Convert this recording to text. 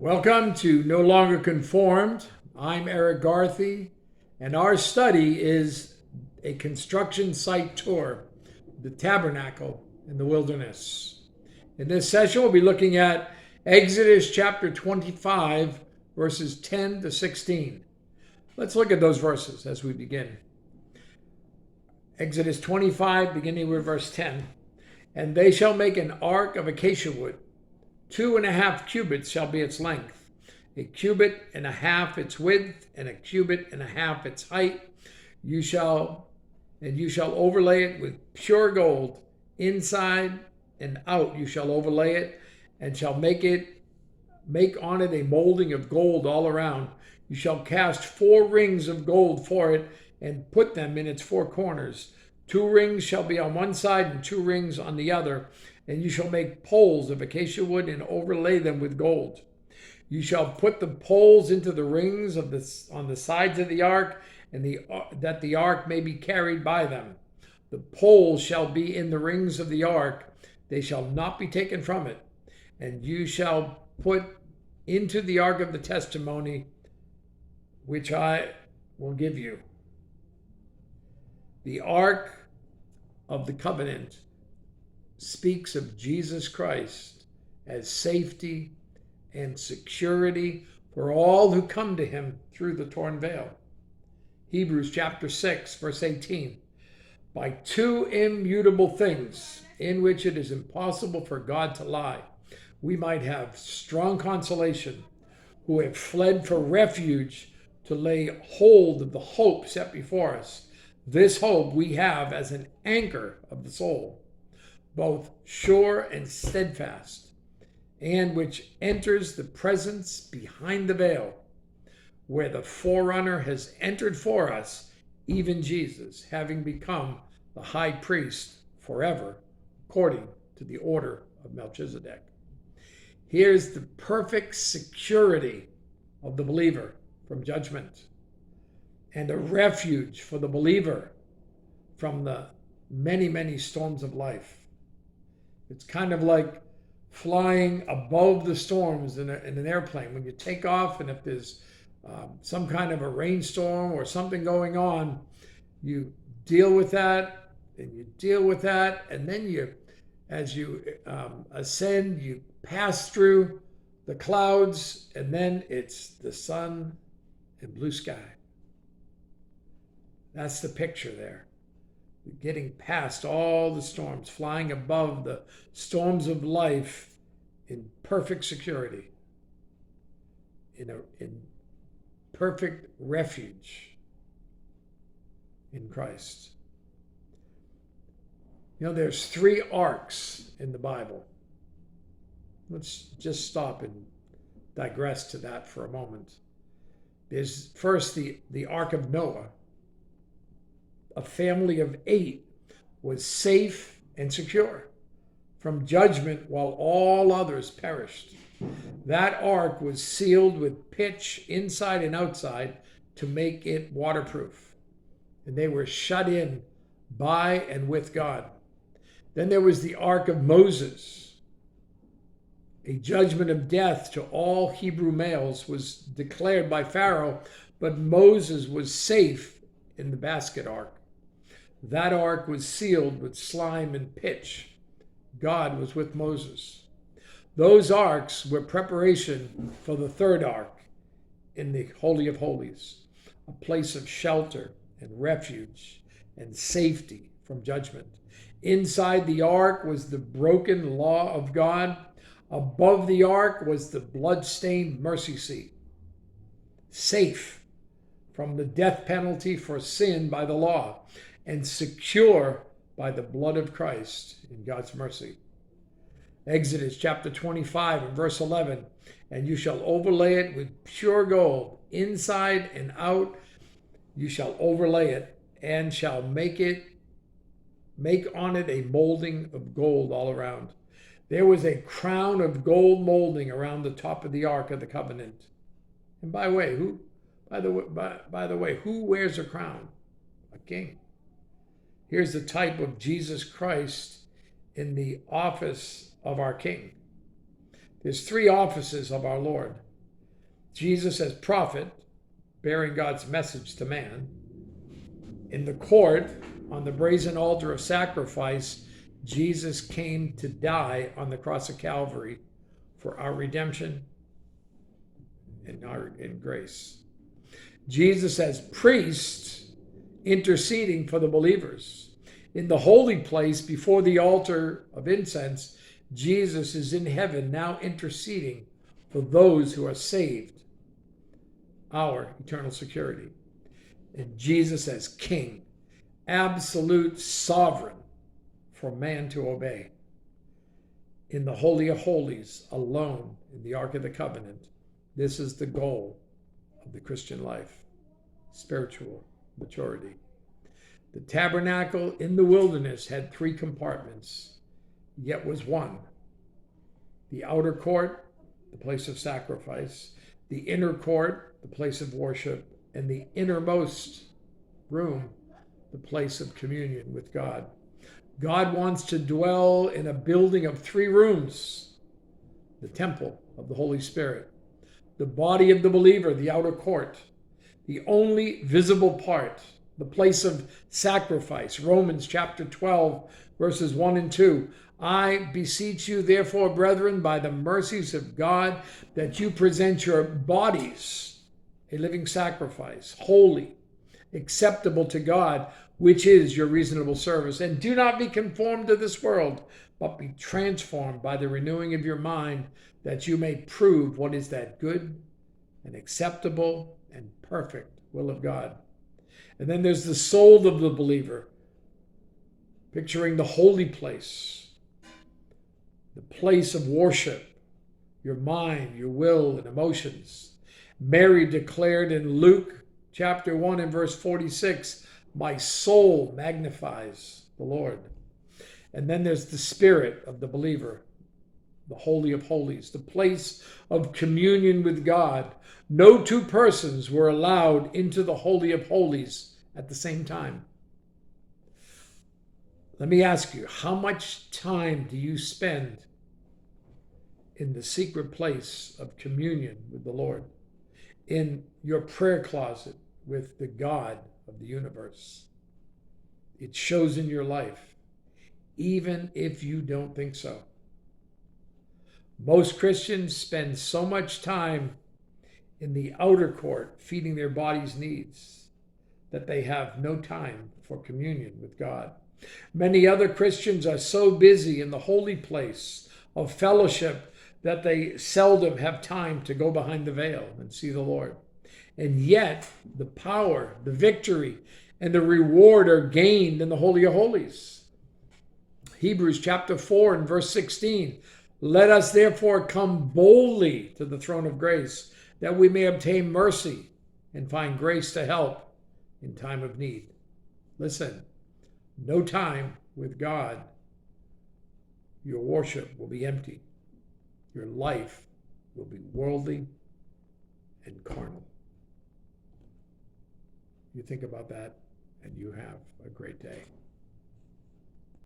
Welcome to No Longer Conformed. I'm Erik Garthe, and our study is a construction site tour, the tabernacle in the wilderness. In this session, we'll be looking at Exodus chapter 25, verses 10 to 16. Let's look at those verses as we begin. Exodus 25, beginning with verse 10. And they shall make an ark of acacia wood. 2.5 cubits shall be its length, 1.5 cubits its width, and 1.5 cubits its height. You shall overlay it with pure gold, inside and out. You shall overlay it, and shall make on it a molding of gold all around. You shall cast 4 rings of gold for it, and put them in its 4 corners. 2 rings shall be on one side, and 2 rings on the other. And you shall make poles of acacia wood and overlay them with gold. You shall put the poles into the rings on the sides of the ark, and that the ark may be carried by them. The poles shall be in the rings of the ark; they shall not be taken from it. And you shall put into the ark of the testimony, which I will give you. The ark of the covenant speaks of Jesus Christ as safety and security for all who come to him through the torn veil. Hebrews chapter 6, verse 18. By 2 immutable things, in which it is impossible for God to lie, we might have strong consolation, who have fled for refuge to lay hold of the hope set before us. This hope we have as an anchor of the soul, both sure and steadfast, and which enters the presence behind the veil, where the forerunner has entered for us, even Jesus, having become the high priest forever, according to the order of Melchizedek. Here's the perfect security of the believer from judgment, and a refuge for the believer from the many, many storms of life. It's kind of like flying above the storms in an airplane. When you take off, and if there's some kind of a rainstorm or something going on, you deal with that, and you deal with that, and then as you ascend, you pass through the clouds, and then it's the sun and blue sky. That's the picture there. Getting past all the storms, flying above the storms of life in perfect security, in perfect refuge in Christ. You know, there's 3 arks in the Bible. Let's just stop and digress to that for a moment. There's first the Ark of Noah. A family of 8 was safe and secure from judgment while all others perished. That ark was sealed with pitch inside and outside to make it waterproof, and they were shut in by and with God. Then there was the Ark of Moses. A judgment of death to all Hebrew males was declared by Pharaoh, but Moses was safe in the basket ark. That ark was sealed with slime and pitch. God was with Moses. Those arks were preparation for the 3rd ark in the Holy of Holies, a place of shelter and refuge and safety from judgment. Inside the ark was the broken law of God. Above the ark was the blood-stained mercy seat, safe from the death penalty for sin by the law, and secure by the blood of Christ in God's mercy. Exodus chapter 25 and verse 11, and you shall overlay it with pure gold, inside and out. You shall overlay it, and shall make on it a molding of gold all around. There was a crown of gold molding around the top of the Ark of the Covenant. And by the way, who wears a crown? A king. Here's the type of Jesus Christ in the office of our King. There's 3 offices of our Lord: Jesus as prophet, bearing God's message to man. In the court, on the brazen altar of sacrifice, Jesus came to die on the cross of Calvary for our redemption and grace. Jesus as priest, interceding for the believers. In the holy place before the altar of incense, Jesus is in heaven now interceding for those who are saved, our eternal security. And Jesus as king, absolute sovereign for man to obey. In the Holy of Holies, alone in the Ark of the Covenant, this is the goal of the Christian life, spiritual maturity. The tabernacle in the wilderness had 3 compartments, yet was one. The outer court, the place of sacrifice, the inner court, the place of worship, and the innermost room, the place of communion with God. God wants to dwell in a building of 3 rooms, the temple of the Holy Spirit, the body of the believer, the outer court, the only visible part, the place of sacrifice. Romans chapter 12, verses 1 and 2. I beseech you, therefore, brethren, by the mercies of God, that you present your bodies a living sacrifice, holy, acceptable to God, which is your reasonable service. And do not be conformed to this world, but be transformed by the renewing of your mind, that you may prove what is that good and acceptable and perfect will of God. And then there's the soul of the believer, picturing the holy place, the place of worship, your mind, your will, and emotions. Mary declared in Luke chapter 1 and verse 46, my soul magnifies the Lord. And then there's the spirit of the believer, the Holy of Holies, the place of communion with God. No 2 persons were allowed into the Holy of Holies at the same time. Let me ask you, how much time do you spend in the secret place of communion with the Lord? In your prayer closet with the God of the universe? It shows in your life, even if you don't think so. Most Christians spend so much time in the outer court feeding their body's needs that they have no time for communion with God. Many other Christians are so busy in the holy place of fellowship that they seldom have time to go behind the veil and see the Lord. And yet, the power, the victory, and the reward are gained in the Holy of Holies. Hebrews chapter 4 and verse 16. Let us therefore come boldly to the throne of grace, that we may obtain mercy and find grace to help in time of need. Listen, no time with God, your worship will be empty. Your life will be worldly and carnal. You think about that, and you have a great day.